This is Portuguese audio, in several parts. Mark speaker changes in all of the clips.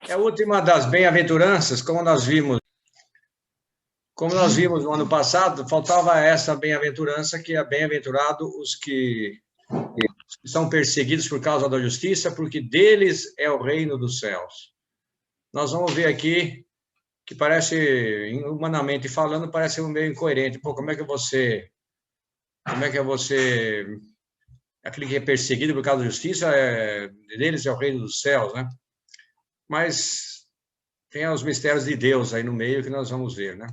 Speaker 1: É a última das bem-aventuranças, como nós vimos no ano passado, faltava essa bem-aventurança, que é bem-aventurado os que são perseguidos por causa da justiça, porque deles é o reino dos céus. Nós vamos ver aqui que parece, humanamente falando, parece meio incoerente. Pô, como é que você, aquele que é perseguido por causa da justiça, deles é o reino dos céus, né? Mas tem os mistérios de Deus aí no meio que nós vamos ver, né?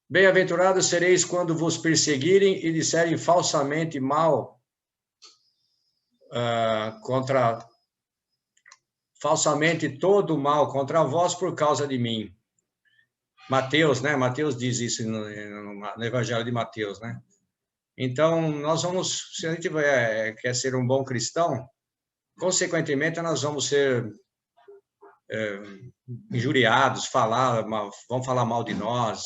Speaker 1: Bem-aventurados sereis quando vos perseguirem e disserem falsamente mal contra falsamente todo mal contra vós por causa de mim. Mateus, né? Mateus diz isso no Evangelho de Mateus, né? Então, nós vamos, se a gente quer ser um bom cristão, consequentemente, nós vamos ser injuriados, vão falar mal de nós.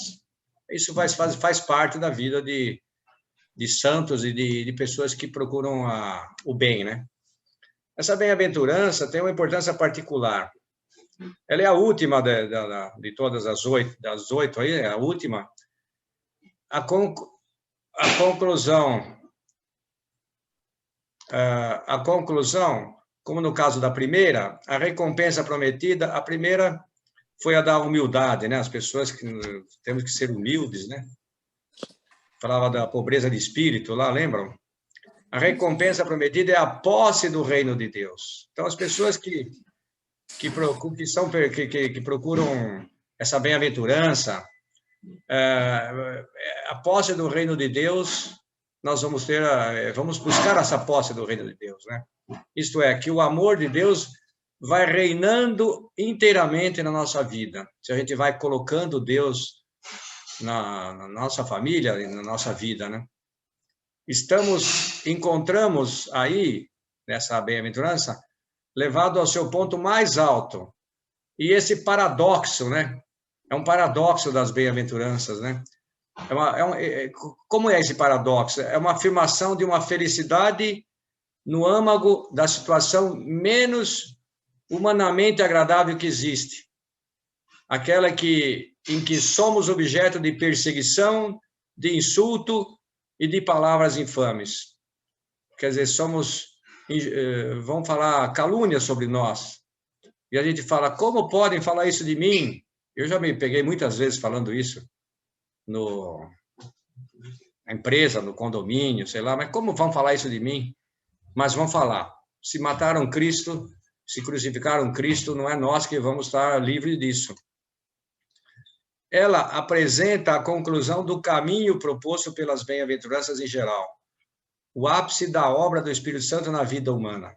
Speaker 1: Isso faz parte da vida de santos e de pessoas que procuram o bem, né? Essa bem-aventurança tem uma importância particular. Ela é a última de todas das oito aí, é a última. A conclusão, como no caso da primeira, a recompensa prometida, a primeira foi a da humildade, né? As pessoas que temos que ser humildes, né? Falava da pobreza de espírito lá, lembram? A recompensa prometida é a posse do reino de Deus. Então, as pessoas que procuram essa bem-aventurança, a posse do reino de Deus, nós vamos buscar essa posse do reino de Deus, né? Isto é, que o amor de Deus vai reinando inteiramente na nossa vida. Se a gente vai colocando Deus na nossa família e na nossa vida, né? Encontramos aí, nessa bem-aventurança, levado ao seu ponto mais alto. E esse paradoxo, né? É um paradoxo das bem-aventuranças, né? Como é esse paradoxo? É uma afirmação de uma felicidade no âmago da situação menos humanamente agradável que existe. Aquela em que somos objeto de perseguição, de insulto e de palavras infames. Quer dizer, vão falar calúnia sobre nós. E a gente fala, como podem falar isso de mim? Eu já me peguei muitas vezes falando isso na empresa, no condomínio, sei lá, mas como vão falar isso de mim? Mas vão falar. Se mataram Cristo, se crucificaram Cristo, não é nós que vamos estar livres disso. Ela apresenta a conclusão do caminho proposto pelas bem-aventuranças em geral, o ápice da obra do Espírito Santo na vida humana.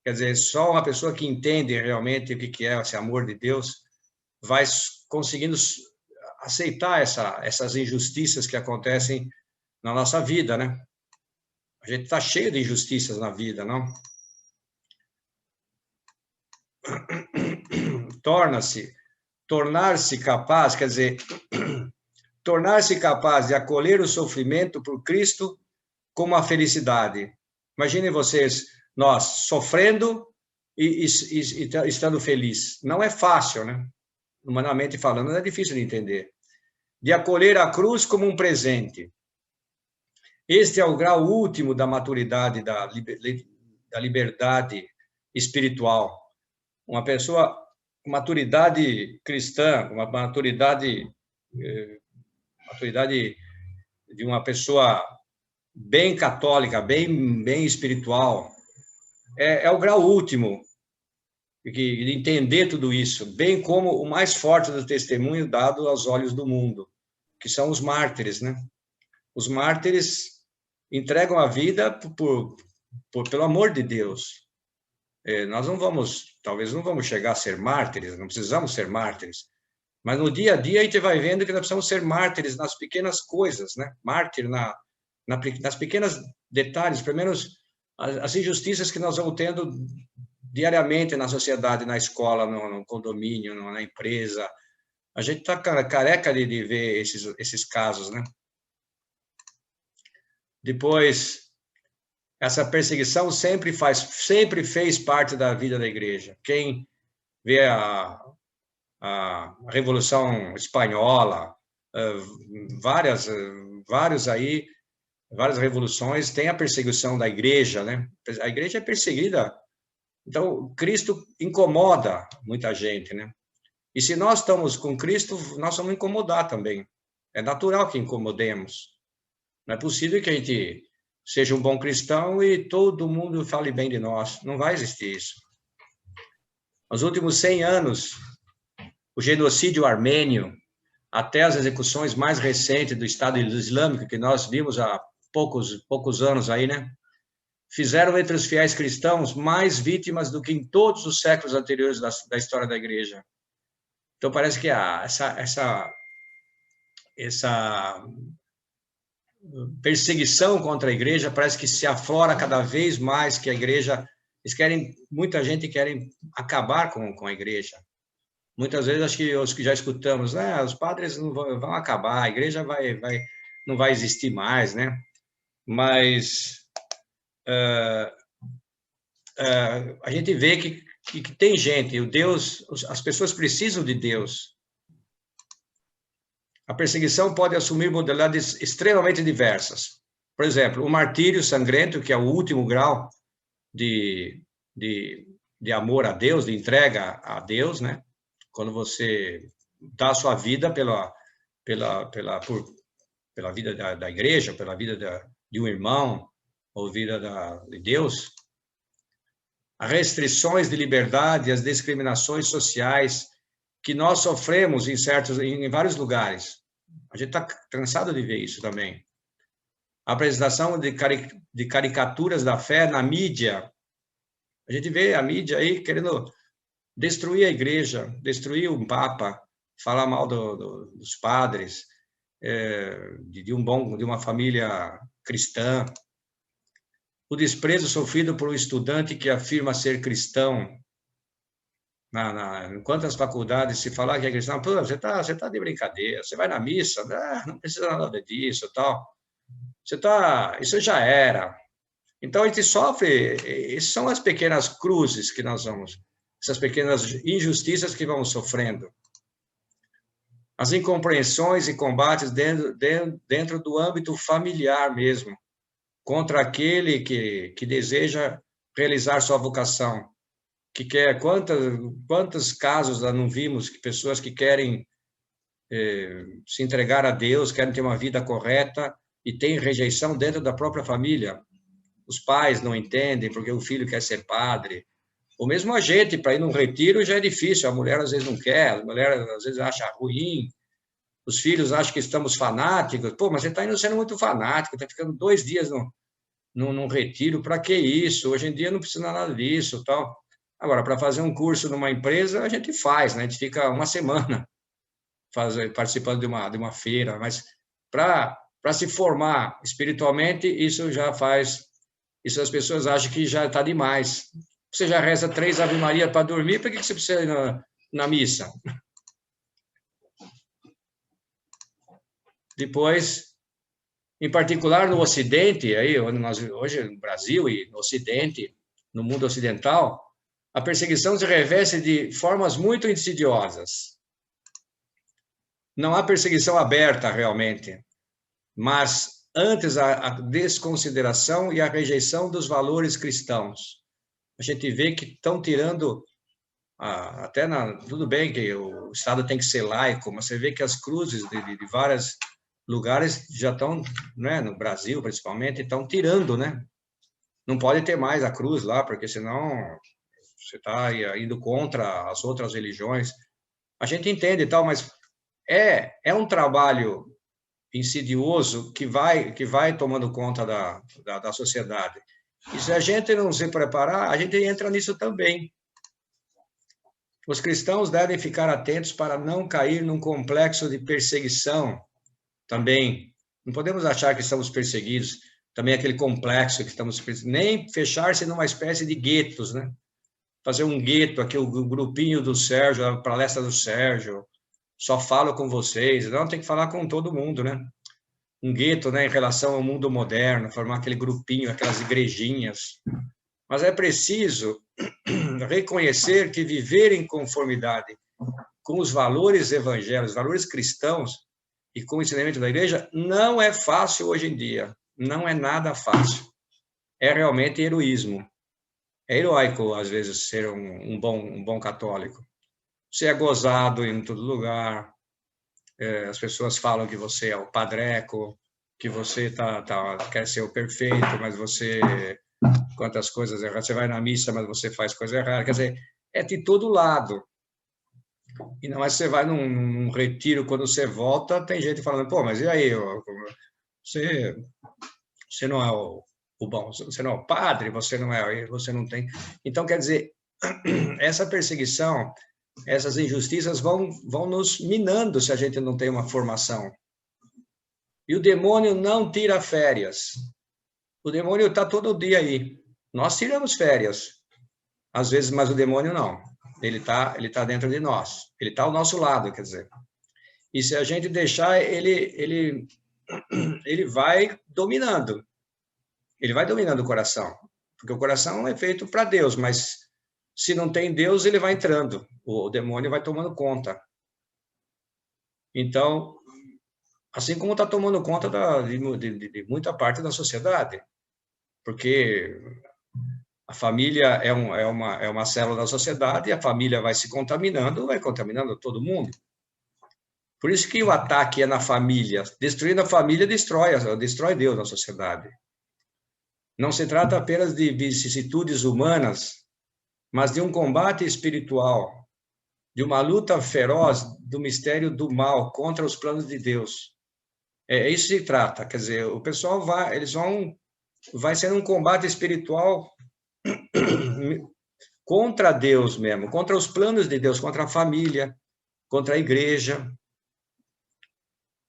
Speaker 1: Quer dizer, só uma pessoa que entende realmente o que é esse amor de Deus vai conseguindo aceitar essas injustiças que acontecem na nossa vida, né? A gente está cheio de injustiças na vida, não? Tornar-se capaz, quer dizer, tornar-se capaz de acolher o sofrimento por Cristo como a felicidade. Imaginem vocês, nós sofrendo e estando feliz. Não é fácil, né? Humanamente falando, é difícil de entender. De acolher a cruz como um presente. Este é o grau último da maturidade, da liberdade espiritual. Uma pessoa com maturidade cristã, uma maturidade de uma pessoa bem católica, bem espiritual, é o grau último de entender tudo isso, bem como o mais forte do testemunho dado aos olhos do mundo, que são os mártires, né? Os mártires entregam a vida pelo amor de Deus. Nós talvez não vamos chegar a ser mártires, não precisamos ser mártires, mas no dia a dia a gente vai vendo que nós precisamos ser mártires nas pequenas coisas, né? Mártir nas pequenas detalhes, pelo menos as injustiças que nós vamos tendo diariamente na sociedade, na escola, no condomínio, na empresa. A gente está careca de ver esses casos, né? Depois, essa perseguição sempre fez parte da vida da igreja. Quem vê a Revolução Espanhola, várias revoluções, tem a perseguição da igreja, né? A igreja é perseguida. Então, Cristo incomoda muita gente, né? E se nós estamos com Cristo, nós vamos incomodar também. É natural que incomodemos. Não é possível que a gente seja um bom cristão e todo mundo fale bem de nós. Não vai existir isso. Nos últimos 100 anos, o genocídio armênio, até as execuções mais recentes do Estado Islâmico, que nós vimos há poucos anos aí, né? Fizeram entre os fiéis cristãos mais vítimas do que em todos os séculos anteriores da história da igreja. Então, parece que essa perseguição contra a igreja parece que se aflora cada vez mais, que a igreja... muita gente querem acabar com a igreja. Muitas vezes, acho que os que já escutamos, né, os padres não vão acabar, a igreja não vai existir mais, né? Mas a gente vê que tem gente, as pessoas precisam de Deus. A perseguição pode assumir modalidades extremamente diversas. Por exemplo, o martírio sangrento, que é o último grau de amor a Deus, de entrega a Deus, né? Quando você dá a sua vida pela vida da igreja, pela vida de um irmão, ou vida de Deus. As restrições de liberdade, as discriminações sociais que nós sofremos em vários lugares. A gente está cansado de ver isso também. A apresentação de caricaturas da fé na mídia. A gente vê a mídia aí querendo destruir a igreja, destruir o Papa, falar mal dos padres, de uma família cristã. O desprezo sofrido por um estudante que afirma ser cristão. Em quantas faculdades se falar que é cristão, pô, você tá de brincadeira, você vai na missa, não precisa nada disso, tal. Isso já era. Então, a gente sofre, essas são as pequenas cruzes que nós vamos, essas pequenas injustiças que vamos sofrendo. As incompreensões e combates dentro do âmbito familiar mesmo, contra aquele que deseja realizar sua vocação, que quer... Quantos casos não vimos, que pessoas que querem se entregar a Deus, querem ter uma vida correta e tem rejeição dentro da própria família. Os pais não entendem porque o filho quer ser padre. Ou mesmo a gente, para ir num retiro, já é difícil. A mulher, às vezes, não quer. A mulher, às vezes, acha ruim. Os filhos acham que estamos fanáticos. Pô, mas você está indo sendo muito fanático. Está ficando 2 dias num retiro. Para que isso? Hoje em dia não precisa nada disso. Tal. Agora, para fazer um curso numa empresa, a gente faz, né? A gente fica uma semana participando de uma feira. Mas para se formar espiritualmente, isso já faz... Isso as pessoas acham que já está demais. Você já reza 3 Ave Maria para dormir, por que você precisa ir na missa? Depois, em particular no Ocidente, aí, hoje no Brasil e no Ocidente, no mundo ocidental, a perseguição se reveste de formas muito insidiosas. Não há perseguição aberta, realmente, mas antes a desconsideração e a rejeição dos valores cristãos. A gente vê que estão tirando, tudo bem que o Estado tem que ser laico, mas você vê que as cruzes de vários lugares já estão, né, no Brasil principalmente, estão tirando, né? Não pode ter mais a cruz lá, porque senão você está indo contra as outras religiões. A gente entende e tal, mas é um trabalho insidioso que vai tomando conta da sociedade. E se a gente não se preparar, a gente entra nisso também. Os cristãos devem ficar atentos para não cair num complexo de perseguição também. Não podemos achar que estamos perseguidos, também aquele complexo que estamos perseguidos, nem fechar-se numa espécie de guetos, né? Fazer um gueto, aqui o grupinho do Sérgio, a palestra do Sérgio, só falo com vocês. Não, tem que falar com todo mundo, né? Um gueto, né, em relação ao mundo moderno, formar aquele grupinho, aquelas igrejinhas. Mas é preciso reconhecer que viver em conformidade com os valores evangélicos, valores cristãos e com o ensinamento da igreja não é fácil hoje em dia. Não é nada fácil. É realmente heroísmo. É heróico, às vezes, ser um bom católico. Você é gozado em todo lugar. As pessoas falam que você é o padreco, que você quer ser o perfeito, mas você... Quantas coisas erradas. Você vai na missa, mas você faz coisa errada. Quer dizer, é de todo lado. E não é você vai num retiro, quando você volta, tem gente falando, pô, mas e aí? Você não é o bom, você não é o padre, você não tem. Então, quer dizer, essa perseguição, essas injustiças vão nos minando se a gente não tem uma formação. E o demônio não tira férias. O demônio está todo dia aí. Nós tiramos férias, às vezes, mas o demônio não. Ele tá dentro de nós. Ele está ao nosso lado, quer dizer. E se a gente deixar, ele vai dominando. Ele vai dominando o coração. Porque o coração é feito para Deus, mas se não tem Deus, ele vai entrando. O demônio vai tomando conta. Então, assim como está tomando conta de muita parte da sociedade. Porque a família é uma célula da sociedade, e a família vai se contaminando, vai contaminando todo mundo. Por isso que o ataque é na família. Destruindo a família, destrói Deus na sociedade. Não se trata apenas de vicissitudes humanas, mas de um combate espiritual, de uma luta feroz do mistério do mal contra os planos de Deus. É isso que se trata. Quer dizer, o pessoal vai ser um combate espiritual contra Deus mesmo, contra os planos de Deus, contra a família, contra a igreja.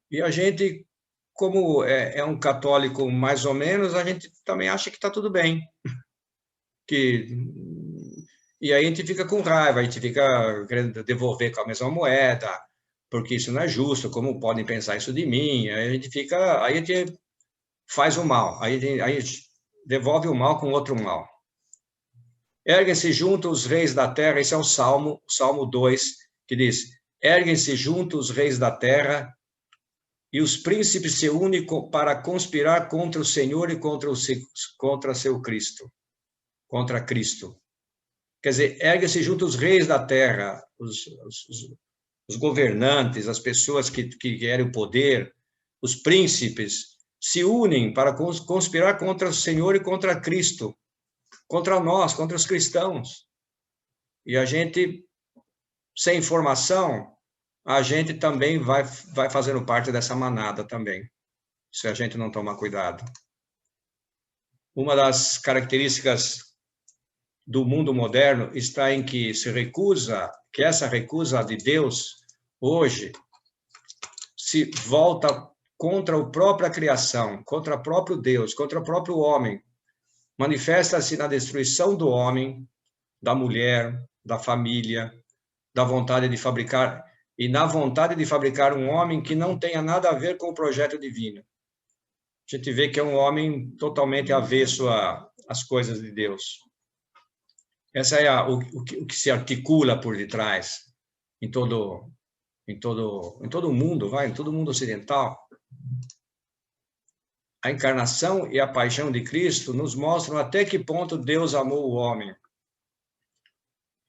Speaker 1: E a gente, como é um católico mais ou menos, a gente também acha que está tudo bem. E aí a gente fica com raiva, a gente fica querendo devolver com a mesma moeda, porque isso não é justo, como podem pensar isso de mim? Aí a gente faz o mal, aí a gente devolve o mal com outro mal. Erguem-se juntos os reis da terra, esse é o Salmo 2, que diz, erguem-se juntos os reis da terra, e os príncipes se unem para conspirar contra o Senhor e contra seu Cristo, contra Cristo. Quer dizer, erguem-se juntos os reis da terra, os governantes, as pessoas que querem o poder, os príncipes, se unem para conspirar contra o Senhor e contra Cristo, contra nós, contra os cristãos. E a gente, sem informação, a gente também vai fazendo parte dessa manada também, se a gente não tomar cuidado. Uma das características do mundo moderno está em que essa recusa de Deus, hoje, se volta contra a própria criação, contra o próprio Deus, contra o próprio homem. Manifesta-se na destruição do homem, da mulher, da família, da vontade de fabricar, e na vontade de fabricar um homem que não tenha nada a ver com o projeto divino. A gente vê que é um homem totalmente avesso às coisas de Deus. Essa é o que se articula por detrás em todo o mundo, em todo o mundo ocidental. A encarnação e a paixão de Cristo nos mostram até que ponto Deus amou o homem.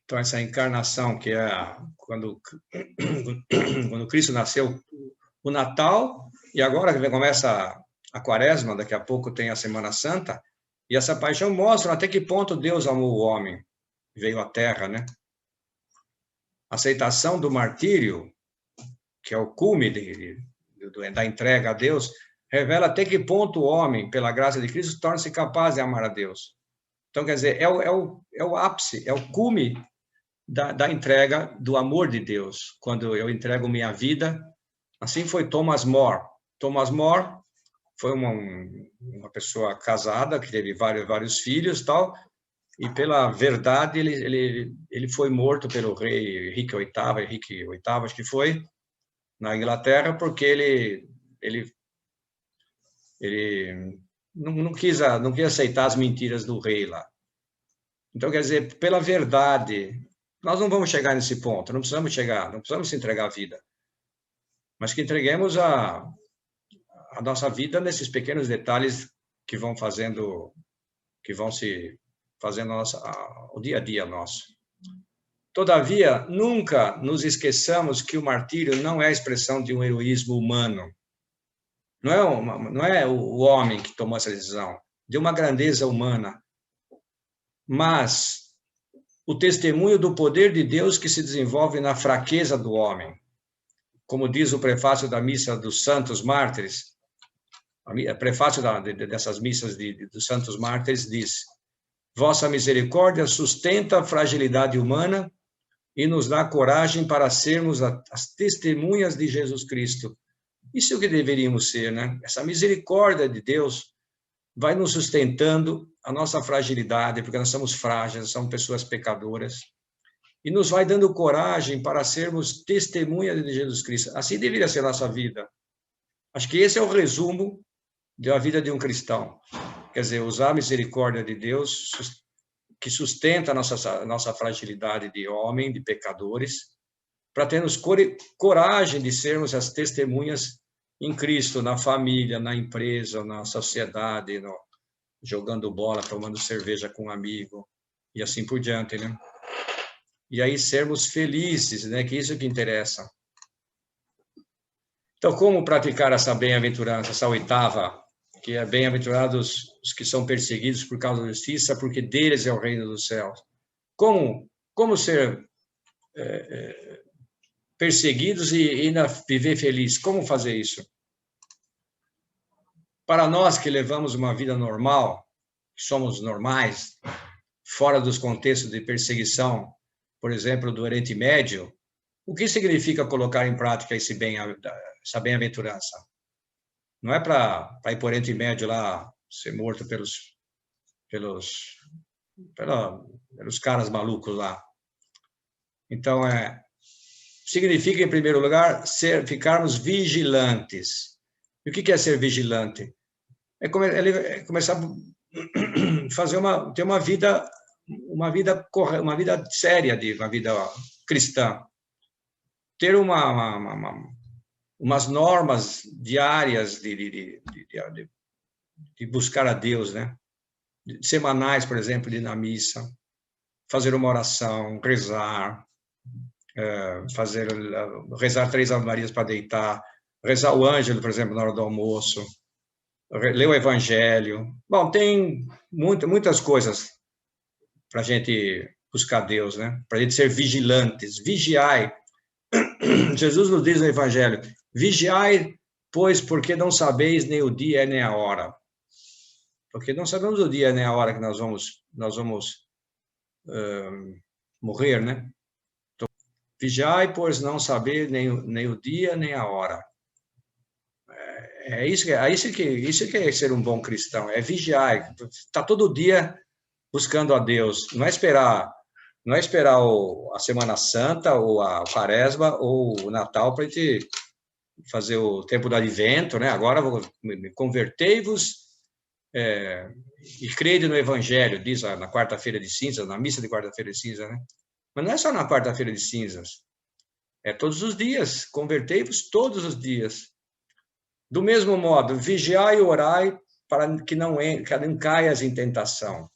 Speaker 1: Então, essa encarnação, que é quando Cristo nasceu, o Natal, e agora que começa a Quaresma, daqui a pouco tem a Semana Santa, e essa paixão mostra até que ponto Deus amou o homem, veio à Terra, né? A aceitação do martírio, que é o cume da entrega a Deus, revela até que ponto o homem, pela graça de Cristo, torna-se capaz de amar a Deus. Então, quer dizer, é o ápice, é o cume da entrega do amor de Deus, quando eu entrego minha vida. Assim foi Thomas More. Thomas More foi uma pessoa casada, que teve vários filhos, tal, e pela verdade ele foi morto pelo rei Henrique VIII, acho que foi, na Inglaterra, porque ele não quis aceitar as mentiras do rei lá. Então, quer dizer, pela verdade, nós não vamos chegar nesse ponto, não precisamos chegar, não precisamos se entregar à vida, mas que entreguemos a nossa vida nesses pequenos detalhes que vão fazendo, que vão se fazendo o dia a dia nosso. Todavia, nunca nos esqueçamos que o martírio não é a expressão de um heroísmo humano. Não é o homem que tomou essa decisão, de uma grandeza humana, mas o testemunho do poder de Deus que se desenvolve na fraqueza do homem. Como diz o prefácio da missa dos Santos Mártires, o prefácio dessas missas dos Santos Mártires diz: vossa misericórdia sustenta a fragilidade humana e nos dá coragem para sermos as testemunhas de Jesus Cristo. Isso é o que deveríamos ser, né? Essa misericórdia de Deus vai nos sustentando a nossa fragilidade, porque nós somos frágeis, somos pessoas pecadoras, e nos vai dando coragem para sermos testemunhas de Jesus Cristo. Assim deveria ser a nossa vida. Acho que esse é o resumo da vida de um cristão. Quer dizer, usar a misericórdia de Deus, que sustenta a nossa fragilidade de homem, de pecadores, para termos coragem de sermos as testemunhas em Cristo, na família, na empresa, na sociedade, jogando bola, tomando cerveja com um amigo, e assim por diante, né? E aí sermos felizes, né? Que isso que interessa. Então, como praticar essa bem-aventurança, essa oitava, que é bem-aventurados os que são perseguidos por causa da justiça, porque deles é o reino dos céus. Como ser perseguidos e ainda viver feliz? Como fazer isso? Para nós que levamos uma vida normal, que somos normais, fora dos contextos de perseguição, por exemplo, do Oriente Médio, o que significa colocar em prática essa bem-aventurança? Não é para ir para o Oriente Médio lá, ser morto pelos caras malucos lá. Então, significa, em primeiro lugar, ficarmos vigilantes. E o que é ser vigilante? É começar a ter uma vida séria, uma vida cristã. Ter umas normas diárias de buscar a Deus, né? Semanais, por exemplo, de ir na missa, fazer uma oração, rezar, rezar 3 Ave Marias para deitar, rezar o ângelo, por exemplo, na hora do almoço, ler o Evangelho. Bom, tem muitas coisas para a gente buscar Deus, né? Para a gente ser vigilantes, vigiai. Jesus nos diz no Evangelho: vigiai, pois, porque não sabeis nem o dia nem a hora. Porque não sabemos o dia nem a hora que nós vamos morrer, né? Então, vigiai, pois não sabeis nem o dia nem a hora. Isso que é ser um bom cristão, é vigiar, está todo dia buscando a Deus, não é esperar a Semana Santa ou a Quaresma ou o Natal para a gente fazer o tempo do Advento, né? Agora convertei-vos e crede no Evangelho, diz na quarta-feira de cinzas, na missa de quarta-feira de cinzas, né? Mas não é só na quarta-feira de cinzas, é todos os dias, convertei-vos todos os dias. Do mesmo modo, vigiai e orai para que não caias em tentação.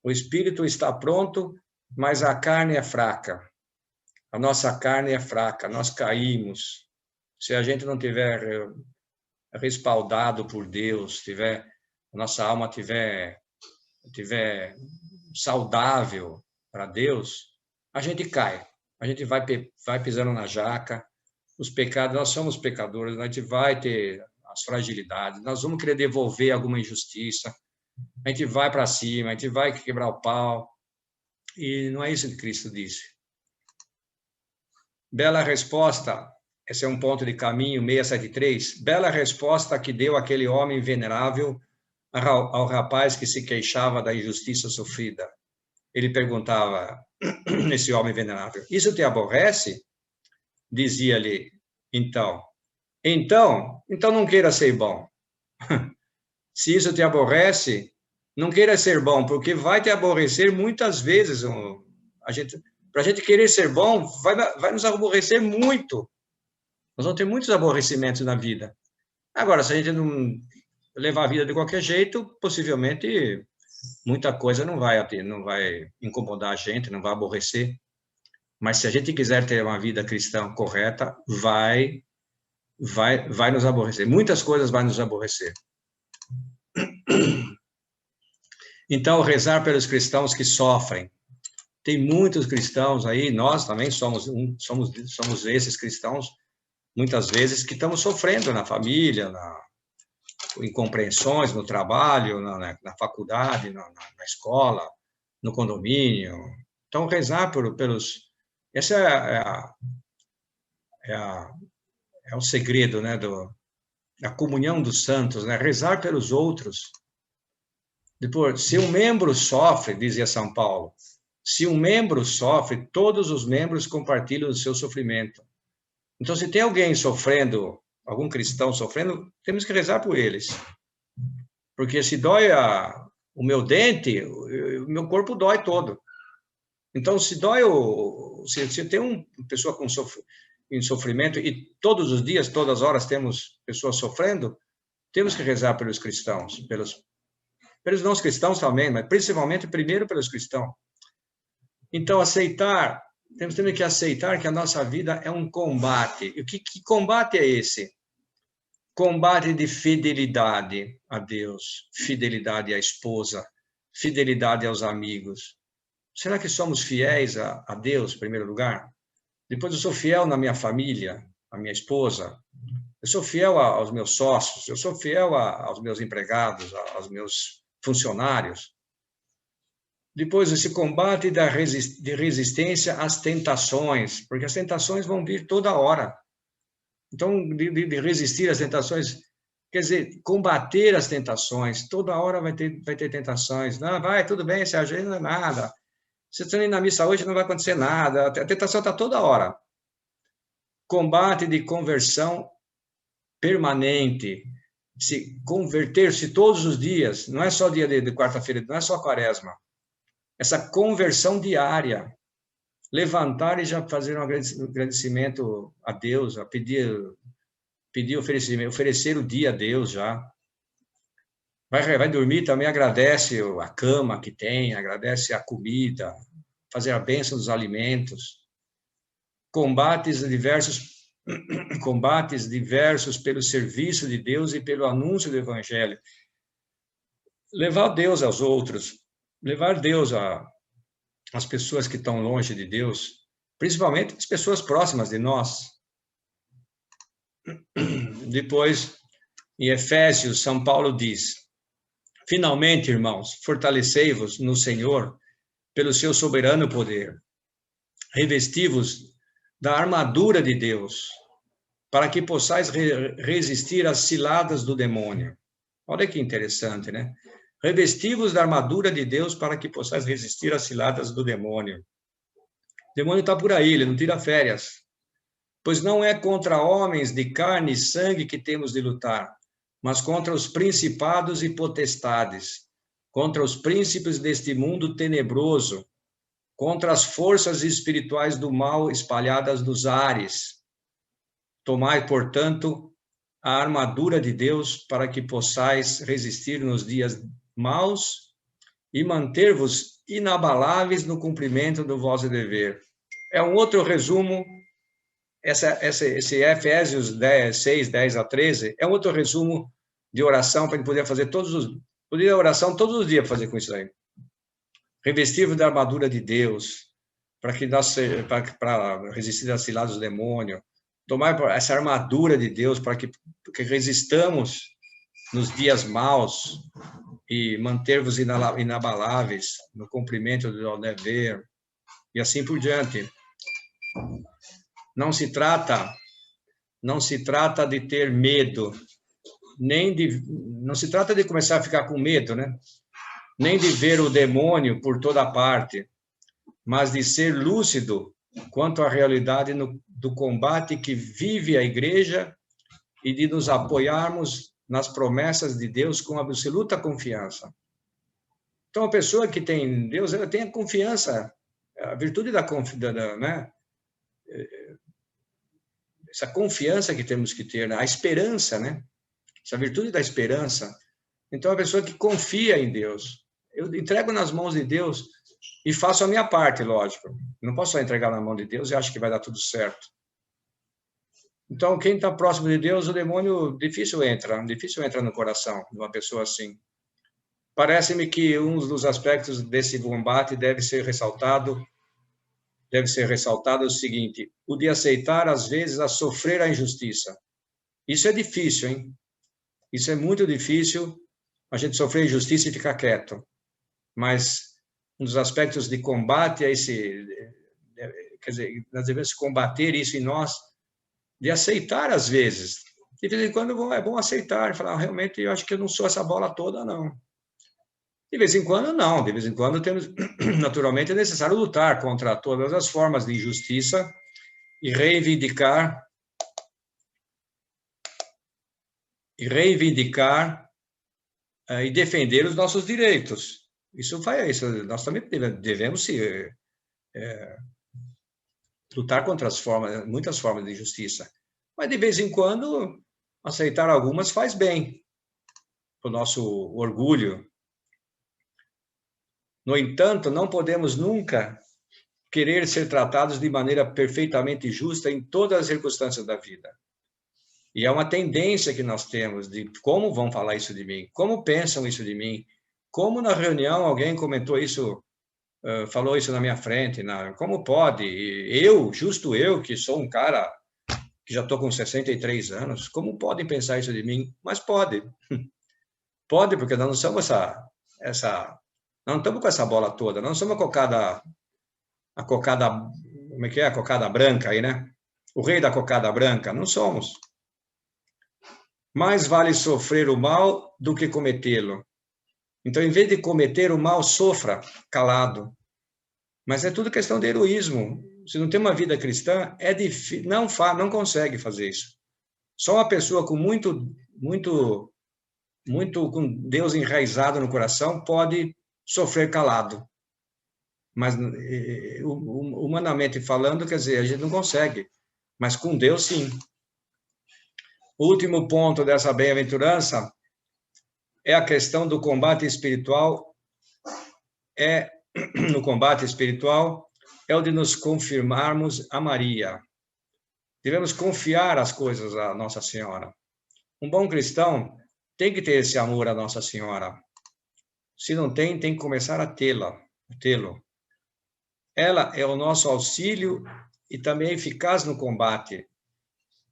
Speaker 1: O espírito está pronto, mas a carne é fraca. A nossa carne é fraca, nós caímos. Se a gente não tiver respaldado por Deus, a nossa alma tiver saudável para Deus, a gente cai. A gente vai pisando na jaca. Os pecados, nós somos pecadores, a gente vai ter as fragilidades, nós vamos querer devolver alguma injustiça, a gente vai para cima, a gente vai quebrar o pau, e não é isso que Cristo disse. Bela resposta, esse é um ponto de caminho 673, bela resposta que deu aquele homem venerável ao rapaz que se queixava da injustiça sofrida. Ele perguntava, esse homem venerável, isso te aborrece? Dizia-lhe, então não queira ser bom. Se isso te aborrece, Não queira ser bom, porque vai te aborrecer muitas vezes. Para a gente querer ser bom, vai nos aborrecer muito. Nós vamos ter muitos aborrecimentos na vida. Agora, se a gente não levar a vida de qualquer jeito, possivelmente muita coisa não vai incomodar a gente, não vai aborrecer. Mas se a gente quiser ter uma vida cristã correta, vai nos aborrecer. Muitas coisas vai nos aborrecer. Então, rezar pelos cristãos que sofrem. Tem muitos cristãos aí, nós também somos esses cristãos, muitas vezes, que estamos sofrendo na família, incompreensões no trabalho, na faculdade, na escola, no condomínio. Então, rezar pelos... Esse é o segredo, né, da comunhão dos santos, né? Rezar pelos outros. Depois, se um membro sofre, dizia São Paulo, se um membro sofre, todos os membros compartilham o seu sofrimento. Então, se tem alguém sofrendo, algum cristão sofrendo, temos que rezar por eles. Porque se dói o meu dente, o meu corpo dói todo. Então, se tem uma pessoa em sofrimento, e todos os dias, todas as horas, temos pessoas sofrendo, temos que rezar pelos cristãos, pelos não cristãos também, mas principalmente primeiro pelos cristãos. Então, temos que aceitar que a nossa vida é um combate. E que combate é esse? Combate de fidelidade a Deus, fidelidade à esposa, fidelidade aos amigos. Será que somos fiéis a Deus, em primeiro lugar? Depois eu sou fiel na minha família, à minha esposa. Eu sou fiel aos meus sócios, eu sou fiel aos meus empregados, aos meus funcionários. Depois, esse combate de resistência às tentações, porque as tentações vão vir toda hora. Então, de resistir às tentações, quer dizer, combater as tentações, toda hora vai ter tentações. Não, tudo bem, Sérgio, não é nada. Se você está indo na missa hoje, não vai acontecer nada. A tentação está toda hora. Combate de conversão permanente. Se converter-se todos os dias, não é só dia de quarta-feira, não é só quaresma. Essa conversão diária. Levantar e já fazer um agradecimento a Deus, a pedir oferecer o dia a Deus já. Vai dormir também, agradece a cama que tem, agradece a comida, fazer a bênção dos alimentos. Combates diversos pelo serviço de Deus e pelo anúncio do Evangelho. Levar Deus aos outros, levar Deus às pessoas que estão longe de Deus, principalmente as pessoas próximas de nós. Depois, em Efésios, São Paulo diz: finalmente, irmãos, fortalecei-vos no Senhor pelo seu soberano poder. Revesti-vos da armadura de Deus, para que possais resistir às ciladas do demônio. Olha que interessante, né? Revesti-vos da armadura de Deus para que possais resistir às ciladas do demônio. O demônio está por aí, ele não tira férias. Pois não é contra homens de carne e sangue que temos de lutar, mas contra os principados e potestades, contra os príncipes deste mundo tenebroso, contra as forças espirituais do mal espalhadas nos ares. Tomai, portanto, a armadura de Deus para que possais resistir nos dias maus e manter-vos inabaláveis no cumprimento do vosso dever. É um outro resumo. Esse Efésios 6, 10 a 13, é um outro resumo de oração para a gente poder fazer poder oração todos os dias fazer com isso aí. Revestir-vos da armadura de Deus, para resistir às ciladas do demônio. Tomar essa armadura de Deus para que resistamos nos dias maus e manter-vos inabaláveis no cumprimento do dever, e assim por diante. Não se trata de ter medo, não se trata de começar a ficar com medo, né? Nem de ver o demônio por toda parte, mas de ser lúcido quanto à realidade do combate que vive a Igreja e de nos apoiarmos nas promessas de Deus com absoluta confiança. Então, a pessoa que tem Deus, ela tem a confiança, a virtude da confiança, né? Essa confiança que temos que ter, né? A esperança, né? Essa virtude da esperança. Então, a pessoa que confia em Deus, eu entrego nas mãos de Deus e faço a minha parte, lógico. Não posso só entregar na mão de Deus e acho que vai dar tudo certo. Então, quem está próximo de Deus, o demônio difícil entra no coração de uma pessoa assim. Parece-me que um dos aspectos desse combate deve ser ressaltado o seguinte: o de aceitar, às vezes, a sofrer a injustiça. Isso é difícil, hein? Isso é muito difícil, a gente sofrer injustiça e ficar quieto. Mas um dos aspectos de combate é esse, quer dizer, nós devemos combater isso em nós, de aceitar às vezes. De vez em quando é bom aceitar, falar, realmente, eu acho que eu não sou essa bola toda, não. De vez em quando, não. De vez em quando, naturalmente, é necessário lutar contra todas as formas de injustiça e reivindicar e defender os nossos direitos. Nós também devemos lutar contra muitas formas de injustiça. Mas, de vez em quando, aceitar algumas faz bem para o nosso orgulho. No entanto, não podemos nunca querer ser tratados de maneira perfeitamente justa em todas as circunstâncias da vida. E é uma tendência que nós temos de como vão falar isso de mim, como pensam isso de mim, como na reunião alguém comentou isso, falou isso na minha frente, como pode? Justo eu, que sou um cara que já estou com 63 anos, como podem pensar isso de mim? Mas pode. Pode, porque nós não somos não estamos com essa bola toda, não somos a cocada, como é que é? A cocada branca aí, né? O rei da cocada branca, não somos. Mais vale sofrer o mal do que cometê-lo. Então, em vez de cometer o mal, sofra calado. Mas é tudo questão de heroísmo. Se não tem uma vida cristã, é difícil, não consegue fazer isso. Só uma pessoa com muito com Deus enraizado no coração pode sofrer calado. Mas, humanamente falando, quer dizer, a gente não consegue. Mas com Deus, sim. O último ponto dessa bem-aventurança é a questão do combate espiritual. No combate espiritual, é o de nos confirmarmos a Maria. Devemos confiar as coisas à Nossa Senhora. Um bom cristão tem que ter esse amor à Nossa Senhora. Se não tem, tem que começar a tê-lo. Ela é o nosso auxílio e também eficaz no combate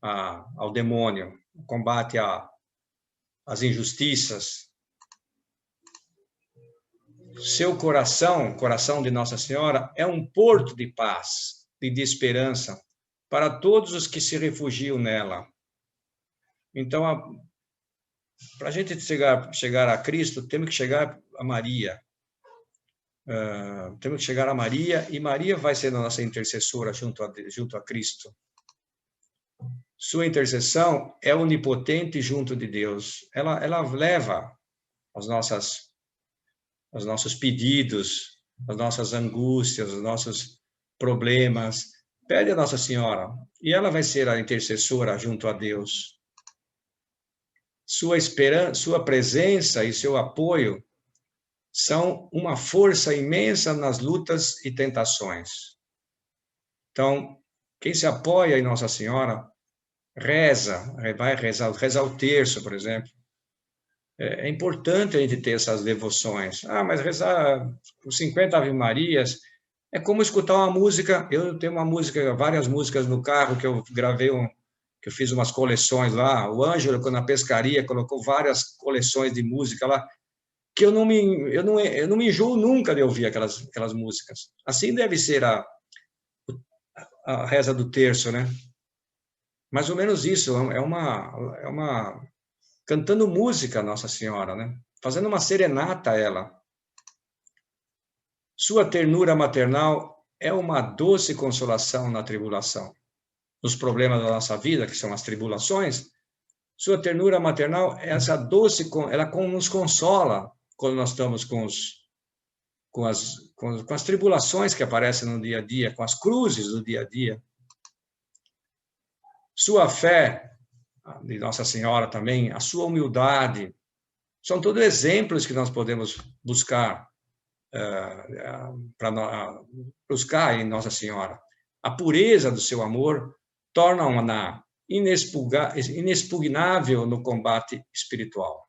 Speaker 1: ao demônio, no combate às injustiças. Seu coração, coração de Nossa Senhora, é um porto de paz e de esperança para todos os que se refugiam nela. Então, para a gente chegar a Cristo, temos que chegar a Maria. Temos que chegar a Maria, e Maria vai ser a nossa intercessora junto a Cristo. Sua intercessão é onipotente junto de Deus. Ela leva os nossos pedidos, as nossas angústias, os nossos problemas. Pede a Nossa Senhora, e ela vai ser a intercessora junto a Deus. Sua presença e seu apoio são uma força imensa nas lutas e tentações. Então, quem se apoia em Nossa Senhora, vai rezar o terço, por exemplo. É importante a gente ter essas devoções. Mas rezar os 50 Ave Marias é como escutar uma música. Eu tenho várias músicas no carro que eu gravei, que eu fiz umas coleções lá. O Ângelo, na pescaria, colocou várias coleções de música lá, que eu não me enjoo nunca de ouvir aquelas músicas. Assim deve ser a reza do terço, né? Mais ou menos isso, cantando música a Nossa Senhora, né? Fazendo uma serenata a ela. Sua ternura maternal é uma doce consolação na tribulação. Nos problemas da nossa vida, que são as tribulações, sua ternura maternal é essa doce, ela nos consola quando nós estamos com com as tribulações que aparecem no dia a dia, com as cruzes do dia a dia. Sua fé, de Nossa Senhora também, a sua humildade, são todos exemplos que nós podemos buscar para buscar em Nossa Senhora. A pureza do seu amor torna-na inexpugnável no combate espiritual.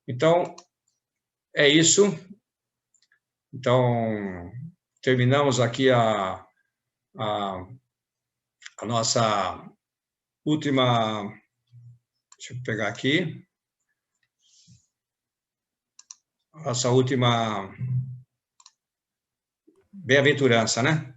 Speaker 1: Então, é isso. Então, terminamos aqui a nossa última... Deixa eu pegar aqui. Nossa última bem-aventurança, né?